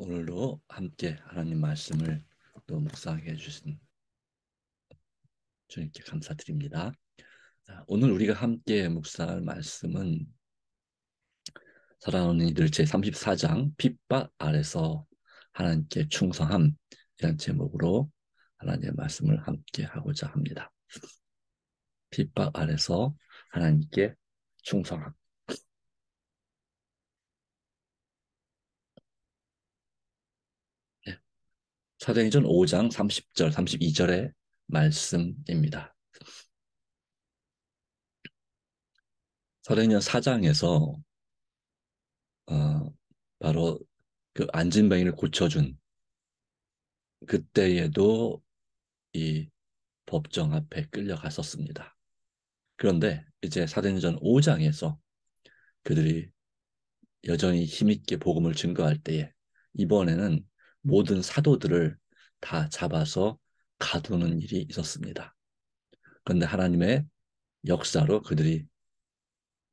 오늘도 함께 하나님 말씀을 또 묵상하게 해주신 주님께 감사드립니다. 자, 오늘 우리가 함께 묵상할 말씀은 사랑하는 이들 제34장 핍박 아래서 하나님께 충성함이라는 제목으로 하나님의 말씀을 함께 하고자 합니다. 핍박 아래서 하나님께 충성함. 네. 사도행전 5장 30절, 32절의 말씀입니다. 사도행전 4장에서 바로 그 안진뱅이를 고쳐준 그때에도 이 법정 앞에 끌려갔었습니다. 그런데 이제 사도행전 5장에서 그들이 여전히 힘있게 복음을 증거할 때에 이번에는 모든 사도들을 다 잡아서 가두는 일이 있었습니다. 그런데 하나님의 역사로 그들이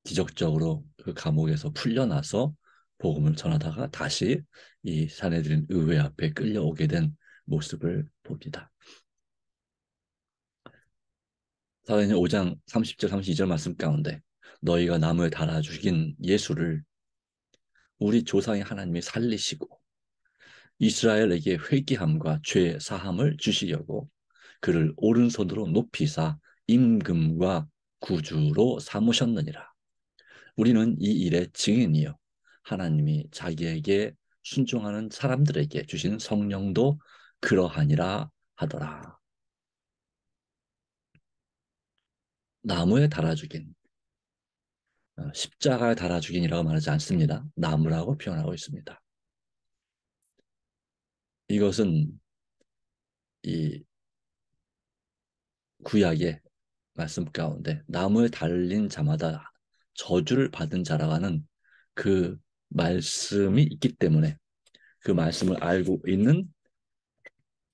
기적적으로 그 감옥에서 풀려나서 복음을 전하다가 다시 이 사내들인 의회 앞에 끌려오게 된 모습을 봅니다. 사도행전 5장 30절 32절 말씀 가운데 너희가 나무에 달아 죽인 예수를 우리 조상의 하나님이 살리시고 이스라엘에게 회개함과 죄 사함을 주시려고 그를 오른손으로 높이사 임금과 구주로 삼으셨느니라. 우리는 이 일의 증인이요 하나님이 자기에게 순종하는 사람들에게 주신 성령도 그러하니라 하더라. 나무에 달아 죽인 십자가에 달아 죽인이라고 말하지 않습니다. 나무라고 표현하고 있습니다. 이것은 이 구약의 말씀 가운데 나무에 달린 자마다 저주를 받은 자라고 하는 그 말씀이 있기 때문에 그 말씀을 알고 있는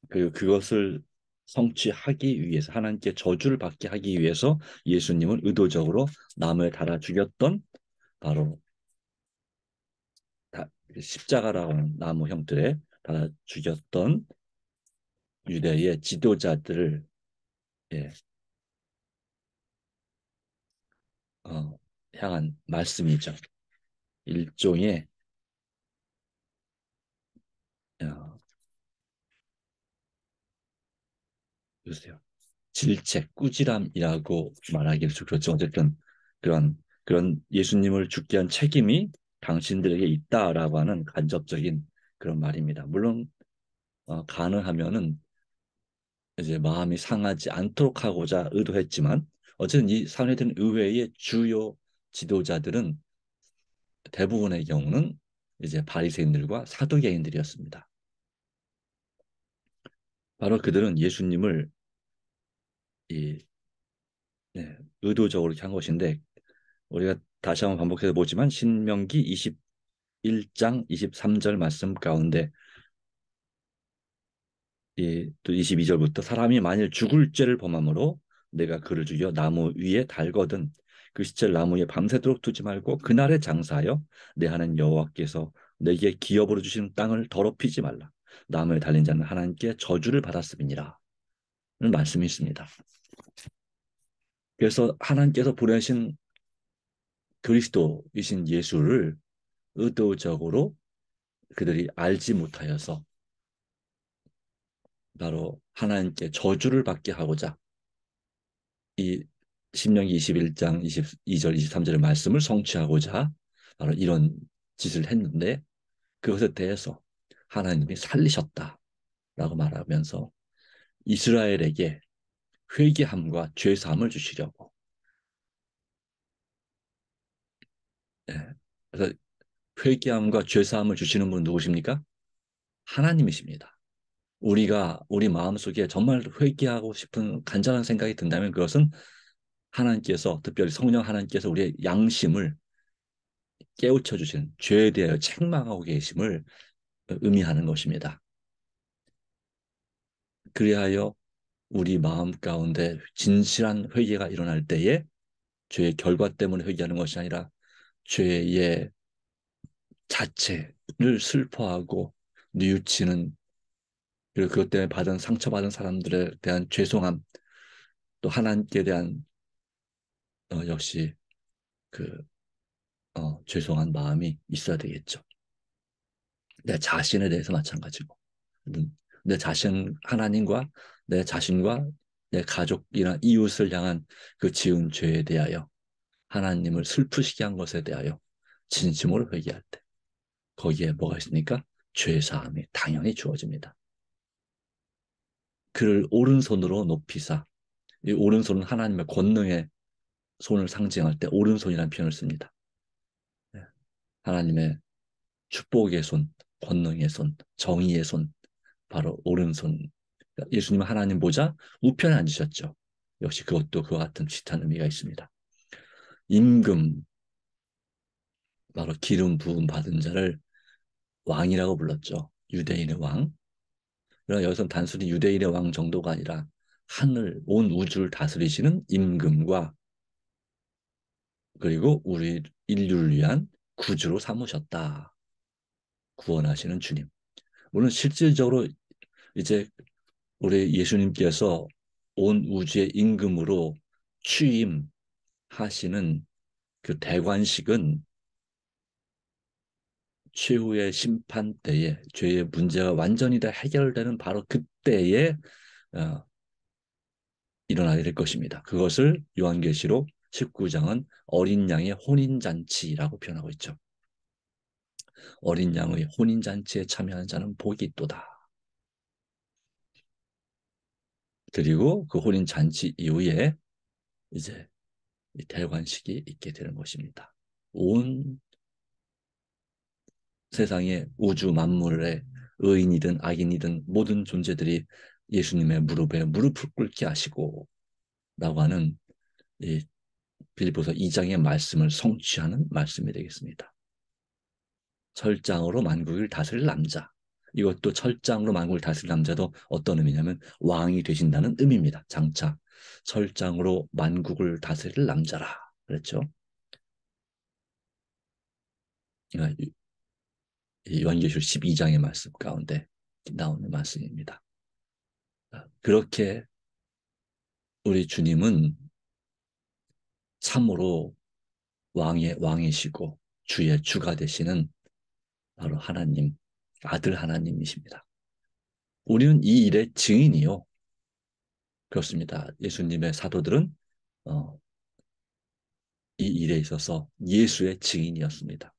그것을 성취하기 위해서 하나님께 저주를 받게 하기 위해서 예수님은 의도적으로 나무에 달아 죽였던 바로 십자가라고 하는 나무 형틀에 달아 죽였던 유대의 지도자들을 예, 향한 말씀이죠. 일종의 어, 글쎄요. 질책, 꾸지람이라고 말하기를 좀 그렇죠. 어쨌든 그런 예수님을 죽게 한 책임이 당신들에게 있다라고 하는 간접적인 그런 말입니다. 물론 가능하면은 이제 마음이 상하지 않도록 하고자 의도했지만 어쨌든 이 사내들은 의회의 주요 지도자들은 대부분의 경우는 이제 바리새인들과 사두개인들이었습니다. 바로 그들은 예수님을 이 의도적으로 이렇게 한 것인데 우리가 다시 한번 반복해서 보지만 신명기 21장 23절 말씀 가운데 또 22절부터 사람이 만일 죽을 죄를 범함으로 내가 그를 죽여 나무 위에 달거든 그 시체를 나무 위에 밤새도록 두지 말고 그날에 장사하여 내 하나님 여호와께서 내게 기업으로 주시는 땅을 더럽히지 말라. 나무에 달린 자는 하나님께 저주를 받았음이니라 는 말씀이 있습니다. 그래서 하나님께서 보내신 그리스도이신 예수를 의도적으로 그들이 알지 못하여서 바로 하나님께 저주를 받게 하고자 이 신명기 21장 22절 23절의 말씀을 성취하고자 바로 이런 짓을 했는데 그것에 대해서 하나님이 살리셨다라고 말하면서 이스라엘에게 회개함과 죄사함을 주시려고 예. 그래서 회개함과 죄사함을 주시는 분은 누구십니까? 하나님이십니다. 우리가 우리 마음속에 정말 회개하고 싶은 간절한 생각이 든다면 그것은 하나님께서 특별히 성령 하나님께서 우리의 양심을 깨우쳐 주시는 죄에 대하여 책망하고 계심을 의미하는 것입니다. 그리하여 우리 마음 가운데 진실한 회개가 일어날 때에 죄의 결과 때문에 회개하는 것이 아니라 죄의 자체를 슬퍼하고 뉘우치는, 그리고 그것 때문에 상처받은 사람들에 대한 죄송함, 또 하나님께 대한 역시 그 죄송한 마음이 있어야 되겠죠. 내 자신에 대해서 마찬가지고, 내 자신, 하나님과 내 자신과 내 가족이나 이웃을 향한 그 지은 죄에 대하여, 하나님을 슬프시게 한 것에 대하여 진심으로 회개할 때 거기에 뭐가 있습니까? 죄사함이 당연히 주어집니다. 그를 오른손으로 높이사, 이 오른손은 하나님의 권능의 손을 상징할 때 오른손이라는 표현을 씁니다. 네. 하나님의 축복의 손, 권능의 손, 정의의 손, 바로 오른손. 예수님은 하나님 보좌 우편에 앉으셨죠. 역시 그것도 그와 같은 비슷한 의미가 있습니다. 임금, 바로 기름 부음 받은 자를 왕이라고 불렀죠. 유대인의 왕. 그러나 여기서는 단순히 유대인의 왕 정도가 아니라 하늘, 온 우주를 다스리시는 임금과, 그리고 우리 인류를 위한 구주로 삼으셨다. 구원하시는 주님. 물론 실질적으로 이제 우리 예수님께서 온 우주의 임금으로 취임하시는 그 대관식은 최후의 심판 때에 죄의 문제가 완전히 다 해결되는 바로 그때에 어, 일어나게 될 것입니다. 그것을 요한계시록 19장은 어린 양의 혼인잔치라고 표현하고 있죠. 어린 양의 혼인잔치에 참여하는 자는 복이 있도다. 그리고 그 혼인잔치 이후에 이제 대관식이 있게 되는 것입니다. 온 세상의 우주 만물의 의인이든 악인이든 모든 존재들이 예수님의 무릎에 무릎을 꿇게 하시고 라고 하는 이 빌립보서 2장의 말씀을 성취하는 말씀이 되겠습니다. 철장으로 만국을 다스릴 남자. 이것도 철장으로 만국을 다스릴 남자도 어떤 의미냐면 왕이 되신다는 의미입니다. 장차 철장으로 만국을 다스릴 남자라 그랬죠. 그러니까 요한계시록 12장의 말씀 가운데 나오는 말씀입니다. 그렇게 우리 주님은 참으로 왕이시고 주의 주가 되시는 바로 하나님, 아들 하나님이십니다. 우리는 이 일의 증인이요. 그렇습니다. 예수님의 사도들은 어, 이 일에 있어서 예수의 증인이었습니다.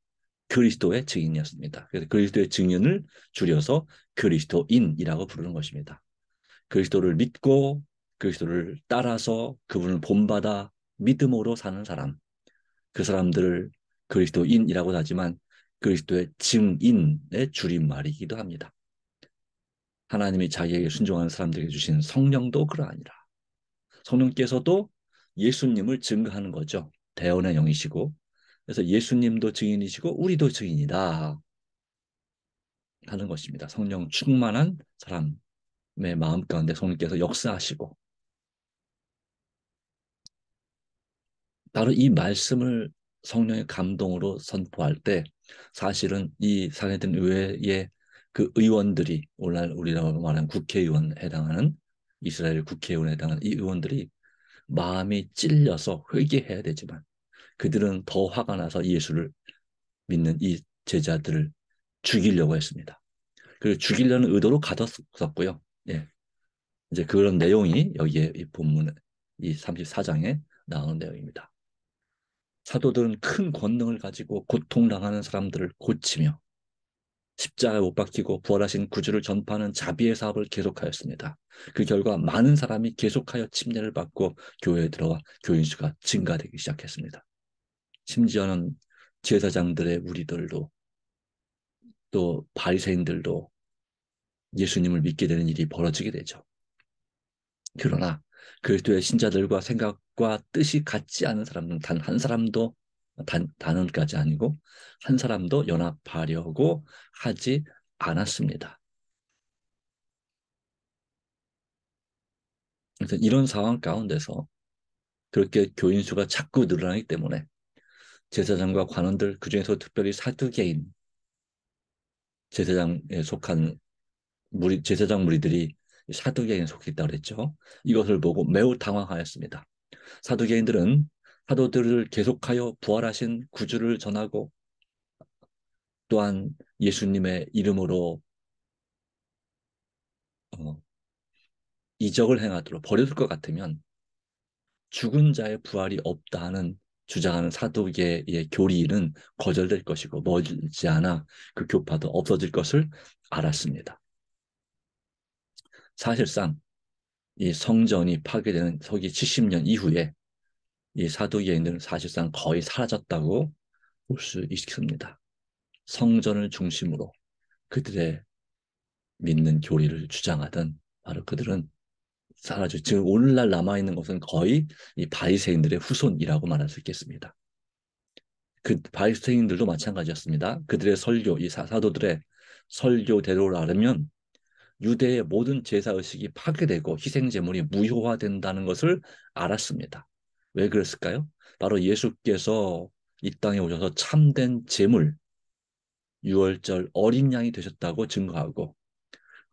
그리스도의 증인이었습니다. 그래서 그리스도의 증인을 줄여서 그리스도인이라고 부르는 것입니다. 그리스도를 믿고 그리스도를 따라서 그분을 본받아 믿음으로 사는 사람, 그 사람들을 그리스도인이라고 하지만 그리스도의 증인의 줄임말이기도 합니다. 하나님이 자기에게 순종하는 사람들에게 주신 성령도 그러하니라. 성령께서도 예수님을 증거하는 거죠. 대언의 영이시고, 그래서 예수님도 증인이시고 우리도 증인이다 하는 것입니다. 성령 충만한 사람의 마음 가운데 성령께서 역사하시고, 바로 이 말씀을 성령의 감동으로 선포할 때 사실은 이 사내들 의회의 그 의원들이, 오늘날 우리가 말하는 국회의원에 해당하는, 이스라엘 국회의원에 해당하는 이 의원들이 마음이 찔려서 회개해야 되지만 그들은 더 화가 나서 예수를 믿는 이 제자들을 죽이려고 했습니다. 그리고 죽이려는 의도로 가뒀었고요. 예. 이제 그런 내용이 여기에 이 본문 이 34장에 나오는 내용입니다. 사도들은 큰 권능을 가지고 고통당하는 사람들을 고치며 십자가에 못 박히고 부활하신 구주를 전파하는 자비의 사업을 계속하였습니다. 그 결과 많은 사람이 계속하여 침례를 받고 교회에 들어와 교인 수가 증가되기 시작했습니다. 심지어는 제사장들의 무리들도 또 바리새인들도 예수님을 믿게 되는 일이 벌어지게 되죠. 그러나 그리스도의 신자들과 생각과 뜻이 같지 않은 사람은 단 한 사람도, 단은까지 아니고 한 사람도 연합하려고 하지 않았습니다. 그래서 이런 상황 가운데서 그렇게 교인 수가 자꾸 늘어나기 때문에 제사장과 관원들, 그중에서 특별히 사두개인, 제사장에 속한 제사장 무리들이 사두개인에 속했다고 그랬죠. 이것을 보고 매우 당황하였습니다. 사두개인들은 사도들을 계속하여 부활하신 구주를 전하고 또한 예수님의 이름으로 어, 이적을 행하도록 버려둘 것 같으면 죽은 자의 부활이 없다 하는 주장하는 사도계의 교리는 거절될 것이고 머지않아 그 교파도 없어질 것을 알았습니다. 사실상 이 성전이 파괴되는 서기 70년 이후에 이 사두개인들은 사실상 거의 사라졌다고 볼 수 있습니다. 성전을 중심으로 그들의 믿는 교리를 주장하던 바로 그들은 사라져 지금 오늘날 남아있는 것은 거의 이 바리새인들의 후손이라고 말할 수 있겠습니다. 그 바리새인들도 마찬가지였습니다. 그들의 설교, 이 사도들의 설교대로라면 유대의 모든 제사 의식이 파괴되고 희생 제물이 무효화된다는 것을 알았습니다. 왜 그랬을까요? 바로 예수께서 이 땅에 오셔서 참된 제물, 유월절 어린 양이 되셨다고 증거하고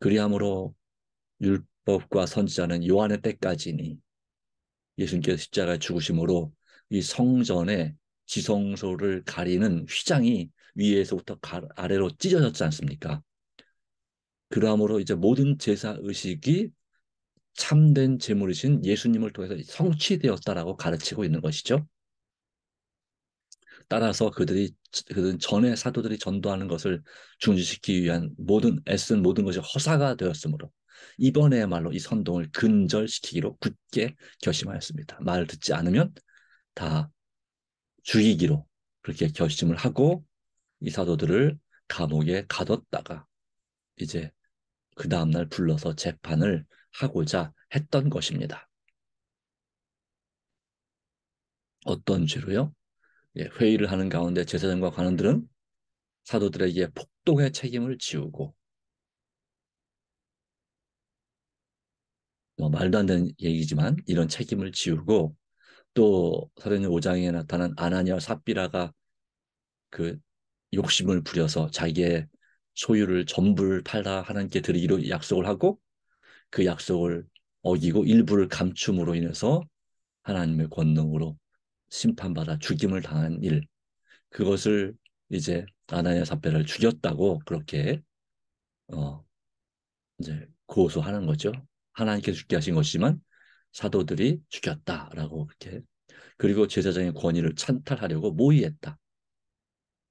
그리함으로 율법과 선지자는 요한의 때까지니 예수님께서 십자가에 죽으심으로 이 성전의 지성소를 가리는 휘장이 위에서부터 아래로 찢어졌지 않습니까? 그러함으로 이제 모든 제사 의식이 참된 제물이신 예수님을 통해서 성취되었다라고 가르치고 있는 것이죠. 따라서 그들은 전에 사도들이 전도하는 것을 중지시키기 위한 애쓴 모든 것이 허사가 되었으므로 이번에야말로 이 선동을 근절시키기로 굳게 결심하였습니다. 말을 듣지 않으면 다 죽이기로 그렇게 결심을 하고 이 사도들을 감옥에 가뒀다가 이제 그 다음날 불러서 재판을 하고자 했던 것입니다. 어떤 죄로요? 예, 회의를 하는 가운데 제사장과 관원들은 사도들에게 폭동의 책임을 지우고 말도 안 되는 얘기지만 이런 책임을 지우고 또 사도행전 5장에 나타난 아나니아와 삽비라가 그 욕심을 부려서 자기의 소유를 전부를 팔아 하나님께 드리기로 약속을 하고 그 약속을 어기고 일부를 감춤으로 인해서 하나님의 권능으로 심판받아 죽임을 당한 일 그것을 이제 아나니아 삽비라를 죽였다고 그렇게 어 이제 고소하는 거죠. 하나님께서 죽게 하신 것이지만 사도들이 죽였다라고 그렇게 그리고 제사장의 권위를 찬탈하려고 모의했다.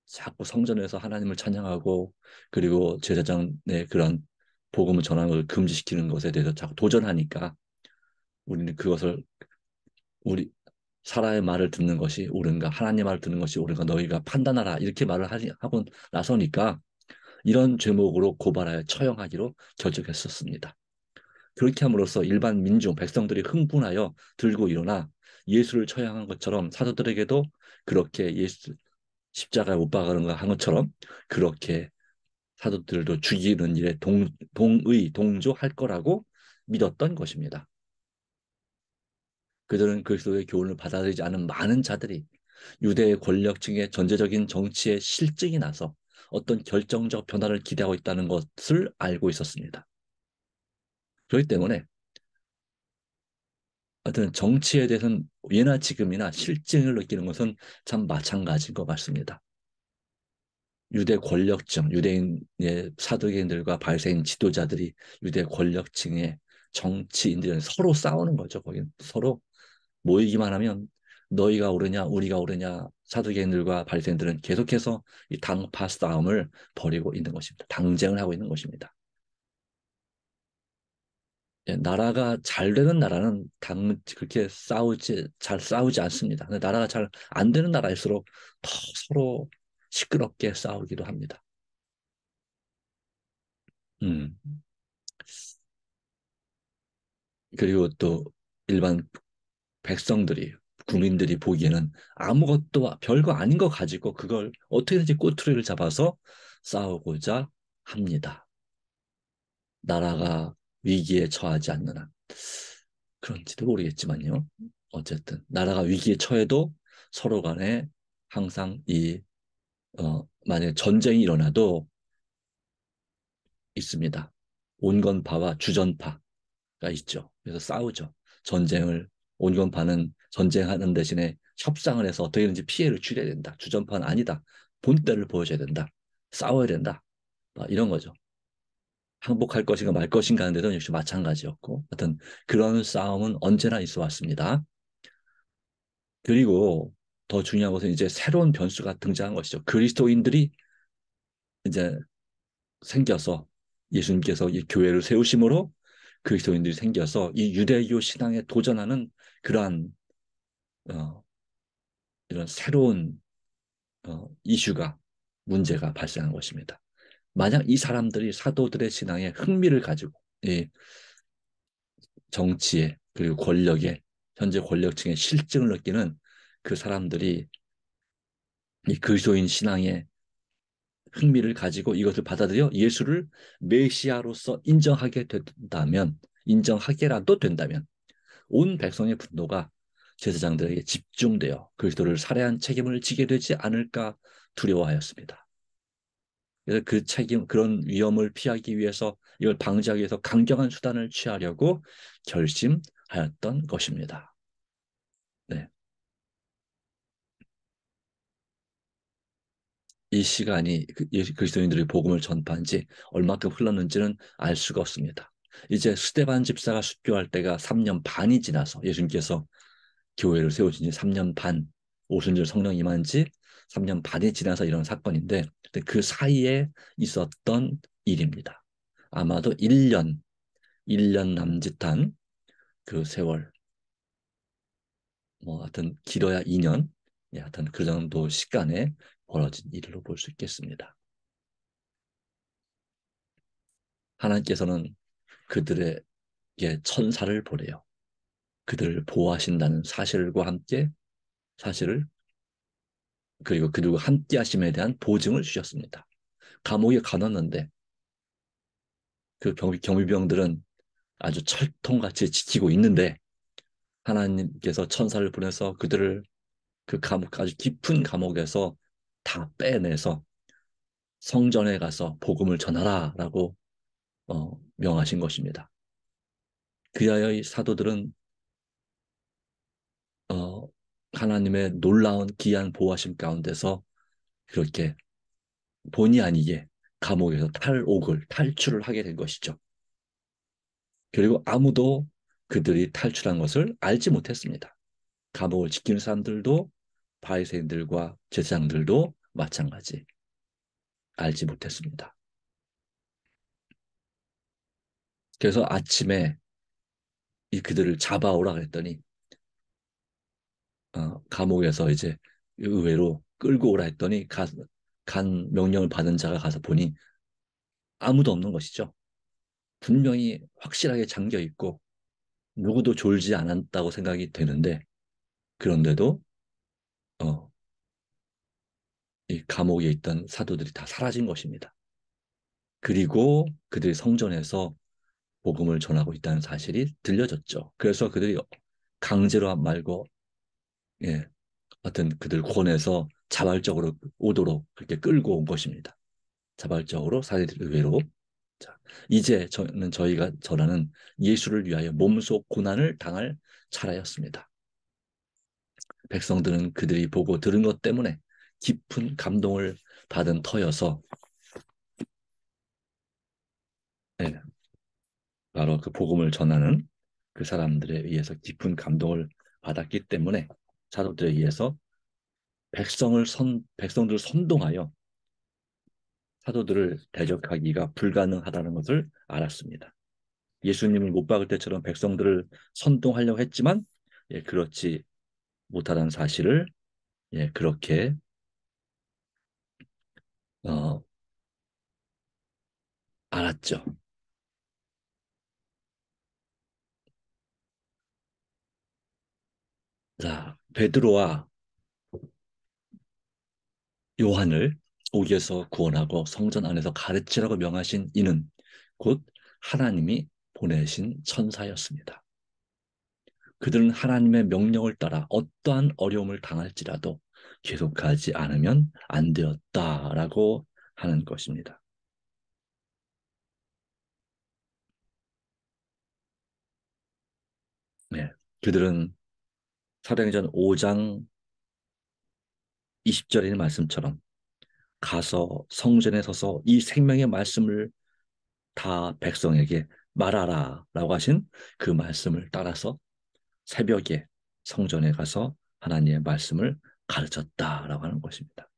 자꾸 성전에서 하나님을 찬양하고 그리고 제사장의 그런 복음을 전하는 것을 금지시키는 것에 대해서 자꾸 도전하니까 우리는 그것을 우리 사라의 말을 듣는 것이 옳은가 하나님의 말을 듣는 것이 옳은가 너희가 판단하라 이렇게 말을 하고 나서니까 이런 죄목으로 고발하여 처형하기로 결정했었습니다. 그렇게 함으로써 일반 민중, 백성들이 흥분하여 들고 일어나 예수를 처형한 것처럼 사도들에게도 그렇게 예수 십자가에 못 박아는 한 것처럼 그렇게 사도들도 죽이는 일에 동조할 거라고 믿었던 것입니다. 그들은 그리스도의 교훈을 받아들이지 않은 많은 자들이 유대의 권력층의 전제적인 정치에 실증이 나서 어떤 결정적 변화를 기대하고 있다는 것을 알고 있었습니다. 그렇기 때문에 하여튼 정치에 대해서는 예나 지금이나 실증을 느끼는 것은 참 마찬가지인 것 같습니다. 유대 권력층, 유대인의 사두개인들과 바리새인 지도자들이 유대 권력층의 정치인들은 서로 싸우는 거죠. 거기 서로 모이기만 하면 너희가 옳으냐, 우리가 옳으냐, 사두개인들과 바리새인들은 계속해서 이 당파 싸움을 벌이고 있는 것입니다. 당쟁을 하고 있는 것입니다. 예, 나라가 잘 되는 나라는 그렇게 잘 싸우지 않습니다. 근데 나라가 잘 안 되는 나라일수록 더 서로 시끄럽게 싸우기도 합니다. 음. 그리고 또 일반 백성들이, 국민들이 보기에는 아무것도 별거 아닌 거 가지고 그걸 어떻게든지 꼬투리를 잡아서 싸우고자 합니다. 나라가 위기에 처하지 않는 한. 그런지도 모르겠지만요. 어쨌든 나라가 위기에 처해도 서로 간에 항상 만약에 전쟁이 일어나도 있습니다. 온건파와 주전파가 있죠. 그래서 싸우죠. 전쟁을 온건파는 전쟁하는 대신에 협상을 해서 어떻게든지 피해를 줄여야 된다. 주전파는 아니다. 본때를 보여줘야 된다. 싸워야 된다. 이런 거죠. 항복할 것인가 말 것인가 하는데도 역시 마찬가지였고, 하여튼 그런 싸움은 언제나 있어 왔습니다. 그리고 더 중요한 것은 이제 새로운 변수가 등장한 것이죠. 그리스도인들이 이제 생겨서 예수님께서 이 교회를 세우심으로 그리스도인들이 생겨서 이 유대교 신앙에 도전하는 그러한 어, 이런 새로운 이슈가 문제가 발생한 것입니다. 만약 이 사람들이 사도들의 신앙에 흥미를 가지고 이 정치에 그리고 권력에 현재 권력층의 실증을 느끼는 그 사람들이 이 그리스도인 신앙에 흥미를 가지고 이것을 받아들여 예수를 메시아로서 인정하게 된다면, 인정하게라도 된다면 온 백성의 분노가 제사장들에게 집중되어 그리스도를 살해한 책임을 지게 되지 않을까 두려워하였습니다. 그래서 그 책임, 그런 위험을 피하기 위해서, 이걸 방지하기 위해서 강경한 수단을 취하려고 결심하였던 것입니다. 네. 이 시간이 그리스도인들이 복음을 전파한 지 얼마큼 흘렀는지는 알 수가 없습니다. 이제 스데반 집사가 순교할 때가 3년 반이 지나서 예수님께서 교회를 세우신 지 3년 반, 오순절 성령 임한 지 3년 반이 지나서 이런 사건인데 그 사이에 있었던 일입니다. 아마도 1년 남짓한 그 세월, 하여튼 길어야 2년, 하여튼 그 정도 시간에 벌어진 일로 볼 수 있겠습니다. 하나님께서는 그들에게 천사를 보내요. 그들을 보호하신다는 사실과 함께 사실을, 그리고 그들과 함께 하심에 대한 보증을 주셨습니다. 감옥에 가뒀는데 그 경비병들은 아주 철통같이 지키고 있는데 하나님께서 천사를 보내서 그들을 그 감옥, 아주 깊은 감옥에서 다 빼내서 성전에 가서 복음을 전하라라고 명하신 것입니다. 그리하여 이 사도들은 어, 하나님의 놀라운 귀한 보호하심 가운데서 그렇게 본의 아니게 감옥에서 탈출을 하게 된 것이죠. 그리고 아무도 그들이 탈출한 것을 알지 못했습니다. 감옥을 지키는 사람들도 바리새인들과 제사장들도 마찬가지 알지 못했습니다. 그래서 아침에 그들을 잡아오라 그랬더니 감옥에서 이제 의외로 끌고 오라 했더니 간 명령을 받은 자가 가서 보니 아무도 없는 것이죠. 분명히 확실하게 잠겨 있고 누구도 졸지 않았다고 생각이 되는데 그런데도 어, 이 감옥에 있던 사도들이 다 사라진 것입니다. 그리고 그들이 성전에서 복음을 전하고 있다는 사실이 들려졌죠. 그래서 그들이 강제로 말고 예, 하여튼 그들 권해서 자발적으로 오도록 그렇게 끌고 온 것입니다. 자발적으로 사도들 의외로. 자, 이제 저희가 전하는 예수를 위하여 몸소 고난을 당할 차례였습니다. 백성들은 그들이 보고 들은 것 때문에 깊은 감동을 받은 터여서 네, 바로 그 복음을 전하는 그 사람들에 의해서 깊은 감동을 받았기 때문에 사도들에 의해서 백성들을 선동하여 사도들을 대적하기가 불가능하다는 것을 알았습니다. 예수님을 못 박을 때처럼 백성들을 선동하려고 했지만 그렇지 못하다는 사실을 그렇게 어, 알았죠. 자, 베드로와 요한을 옥에서 구원하고 성전 안에서 가르치라고 명하신 이는 곧 하나님이 보내신 천사였습니다. 그들은 하나님의 명령을 따라 어떠한 어려움을 당할지라도 계속하지 않으면 안 되었다라고 하는 것입니다. 그들은 사도행전 5장 20절의 말씀처럼 가서 성전에 서서 이 생명의 말씀을 다 백성에게 말하라 라고 하신 그 말씀을 따라서 새벽에 성전에 가서 하나님의 말씀을 가르쳤다라고 하는 것입니다.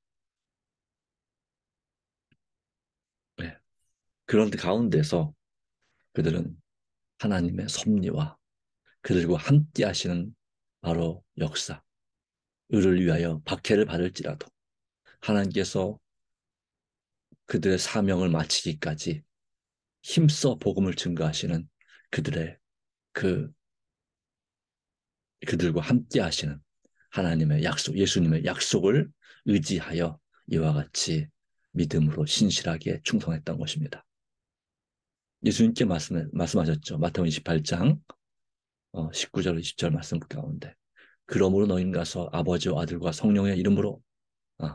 네. 그런 가운데서 그들은 하나님의 섭리와 그들과 함께 하시는 바로 역사, 을을 위하여 박해를 받을지라도 하나님께서 그들의 사명을 마치기까지 힘써 복음을 증거하시는 그들의 그 그들과 함께 하시는 하나님의 약속, 예수님의 약속을 의지하여 이와 같이 믿음으로 신실하게 충성했던 것입니다. 예수님께 말씀하셨죠. 마태복음 28장 19절 20절 말씀 가운데 그러므로 너희는 가서 아버지와 아들과 성령의 이름으로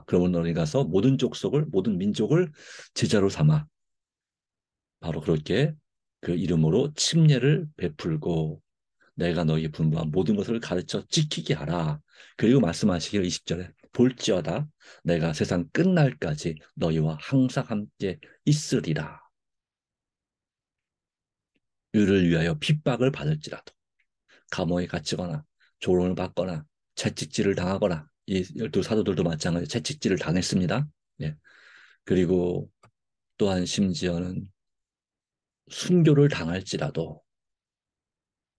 그러므로 너희는 가서 모든 족속을 모든 민족을 제자로 삼아 바로 그렇게 그 이름으로 침례를 베풀고 내가 너희 분부한 모든 것을 가르쳐 지키게 하라. 그리고 말씀하시기를 20절에 볼지어다 내가 세상 끝날까지 너희와 항상 함께 있으리라. 이를 위하여 핍박을 받을지라도 감옥에 갇히거나 조롱을 받거나 채찍질을 당하거나 이 12 사도들도 마찬가지로 채찍질을 당했습니다. 예. 그리고 또한 심지어는 순교를 당할지라도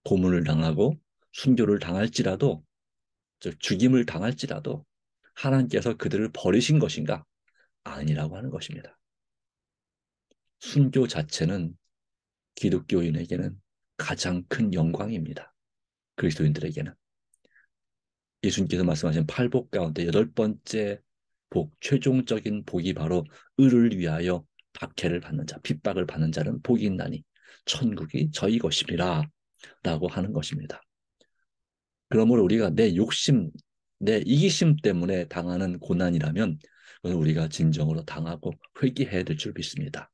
고문을 당하고 순교를 당할지라도 즉 죽임을 당할지라도 하나님께서 그들을 버리신 것인가? 아니라고 하는 것입니다. 순교 자체는 기독교인에게는 가장 큰 영광입니다. 그리스도인들에게는. 예수님께서 말씀하신 8복 가운데 8번째 복, 최종적인 복이 바로 을을 위하여 박해를 받는 자, 핍박을 받는 자는 복이 있나니 천국이 저희 것임이라 라고 하는 것입니다. 그러므로 우리가 내 욕심, 내 이기심 때문에 당하는 고난이라면 그건 우리가 진정으로 당하고 회개해야 될 줄 믿습니다.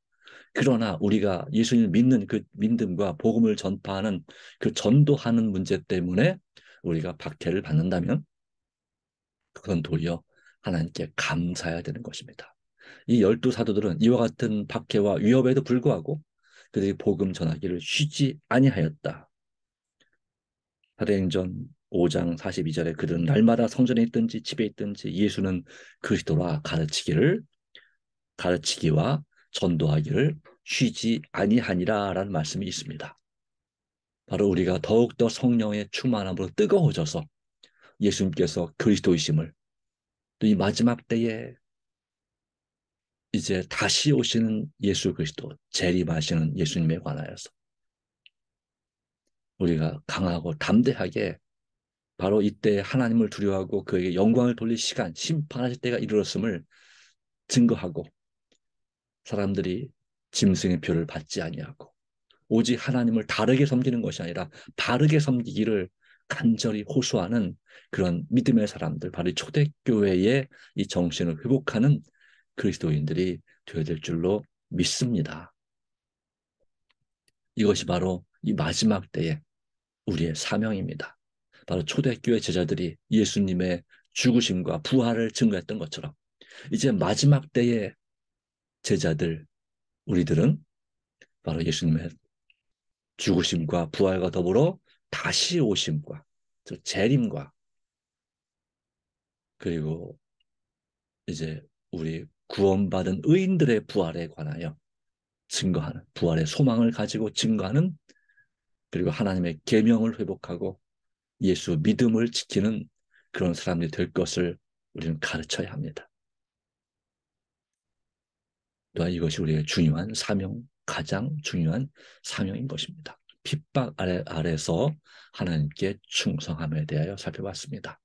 그러나 우리가 예수님을 믿는 그 믿음과 복음을 전파하는 그 전도하는 문제 때문에 우리가 박해를 받는다면 그건 도리어 하나님께 감사해야 되는 것입니다. 이 12 사도들은 이와 같은 박해와 위협에도 불구하고 그들이 복음 전하기를 쉬지 아니하였다. 사도행전 5장 42절에 그들은 날마다 성전에 있든지 집에 있든지 예수는 그리스도라 가르치기와 전도하기를 쉬지 아니하니라라는 말씀이 있습니다. 바로 우리가 더욱더 성령의 충만함으로 뜨거워져서 예수님께서 그리스도이심을 또 이 마지막 때에 이제 다시 오시는 예수 그리스도 재림하시는 예수님에 관하여서 우리가 강하고 담대하게 바로 이때 하나님을 두려워하고 그에게 영광을 돌릴 시간, 심판하실 때가 이르렀음을 증거하고 사람들이 짐승의 표를 받지 아니하고 오직 하나님을 다르게 섬기는 것이 아니라 바르게 섬기기를 간절히 호소하는 그런 믿음의 사람들, 바로 초대교회의 이 정신을 회복하는 그리스도인들이 되어야 될 줄로 믿습니다. 이것이 바로 이 마지막 때의 우리의 사명입니다. 바로 초대교회 제자들이 예수님의 죽으심과 부활을 증거했던 것처럼 이제 마지막 때의 제자들, 우리들은 바로 예수님의 죽으심과 부활과 더불어 다시 오심과 즉 재림과 그리고 이제 우리 구원받은 의인들의 부활에 관하여 증거하는 부활의 소망을 가지고 증거하는 그리고 하나님의 계명을 회복하고 예수 믿음을 지키는 그런 사람들이 될 것을 우리는 가르쳐야 합니다. 또한 이것이 우리의 중요한 사명, 가장 중요한 사명인 것입니다. 핍박 아래서 하나님께 충성함에 대하여 살펴봤습니다.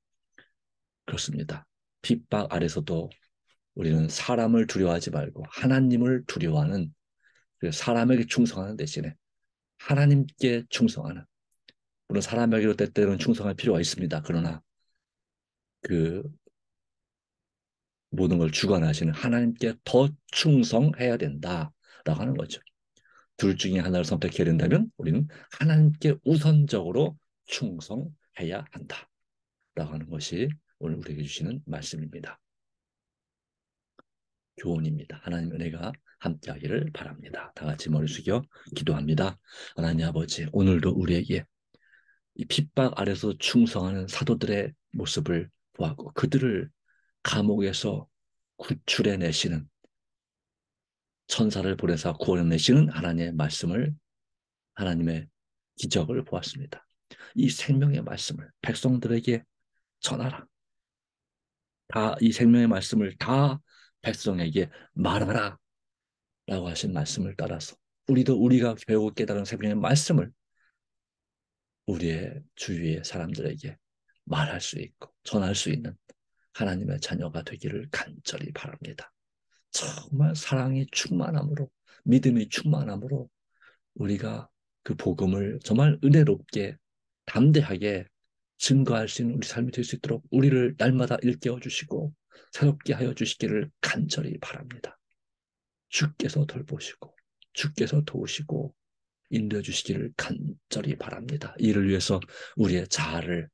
그렇습니다. 핍박 아래서도 우리는 사람을 두려워하지 말고 하나님을 두려워하는 사람에게 충성하는 대신에 하나님께 충성하는 물론 사람에게도 때때로는 충성할 필요가 있습니다. 그러나 그 모든 걸 주관하시는 하나님께 더 충성해야 된다라고 하는 거죠. 둘 중에 하나를 선택해야 된다면 우리는 하나님께 우선적으로 충성해야 한다. 라고 하는 것이 오늘 우리에게 주시는 말씀입니다. 교훈입니다. 하나님 은혜가 함께하기를 바랍니다. 다 같이 머리 숙여 기도합니다. 하나님 아버지, 오늘도 우리에게 이 핍박 아래서 충성하는 사도들의 모습을 보았고 그들을 감옥에서 구출해내시는 천사를 보내서 구원해내시는 하나님의 말씀을, 하나님의 기적을 보았습니다. 이 생명의 말씀을 백성들에게 전하라. 다 이 생명의 말씀을 다 백성에게 말하라 라고 하신 말씀을 따라서 우리도 우리가 배우고 깨달은 생명의 말씀을 우리의 주위의 사람들에게 말할 수 있고 전할 수 있는 하나님의 자녀가 되기를 간절히 바랍니다. 정말 사랑이 충만함으로, 믿음이 충만함으로 우리가 그 복음을 정말 은혜롭게 담대하게 증거할 수 있는 우리 삶이 될 수 있도록 우리를 날마다 일깨워 주시고 새롭게 하여 주시기를 간절히 바랍니다. 주께서 돌보시고 주께서 도우시고 인도해 주시기를 간절히 바랍니다. 이를 위해서 우리의 자아를,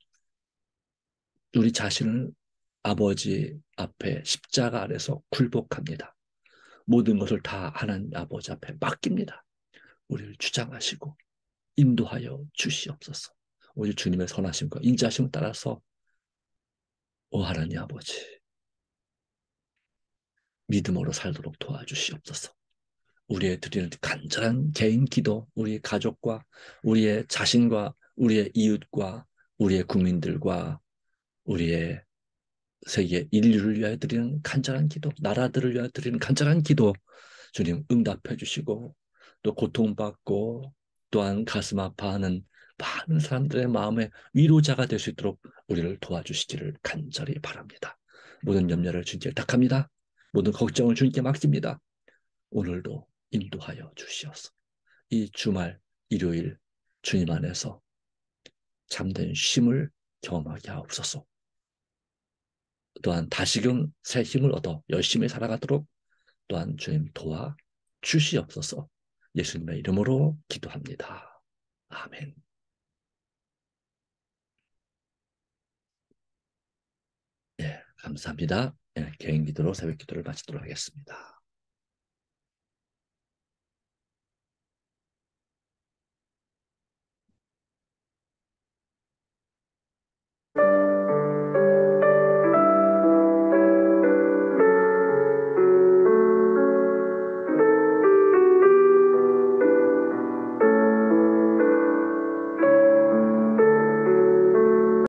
우리 자신을 아버지 앞에 십자가 아래서 굴복합니다. 모든 것을 다 하나님 아버지 앞에 맡깁니다. 우리를 주장하시고 인도하여 주시옵소서. 오직 주님의 선하심과 인자하심을 따라서 오 하나님 아버지 믿음으로 살도록 도와주시옵소서. 우리의 드리는 간절한 개인 기도, 우리의 가족과 우리의 자신과 우리의 이웃과 우리의 국민들과 우리의 세계 인류를 위하여 드리는 간절한 기도, 나라들을 위하여 드리는 간절한 기도 주님 응답해 주시고 또 고통받고 또한 가슴 아파하는 많은 사람들의 마음의 위로자가 될 수 있도록 우리를 도와주시기를 간절히 바랍니다. 모든 염려를 주님께 탁합니다. 모든 걱정을 주님께 맡깁니다. 오늘도 인도하여 주시옵소서. 이 주말 일요일 주님 안에서 참된 쉼을 경험하게 하옵소서. 또한 다시금 새 힘을 얻어 열심히 살아가도록 또한 주님 도와 주시옵소서. 예수님의 이름으로 기도합니다. 아멘. 예, 감사합니다. 예, 개인 기도로 새벽 기도를 마치도록 하겠습니다.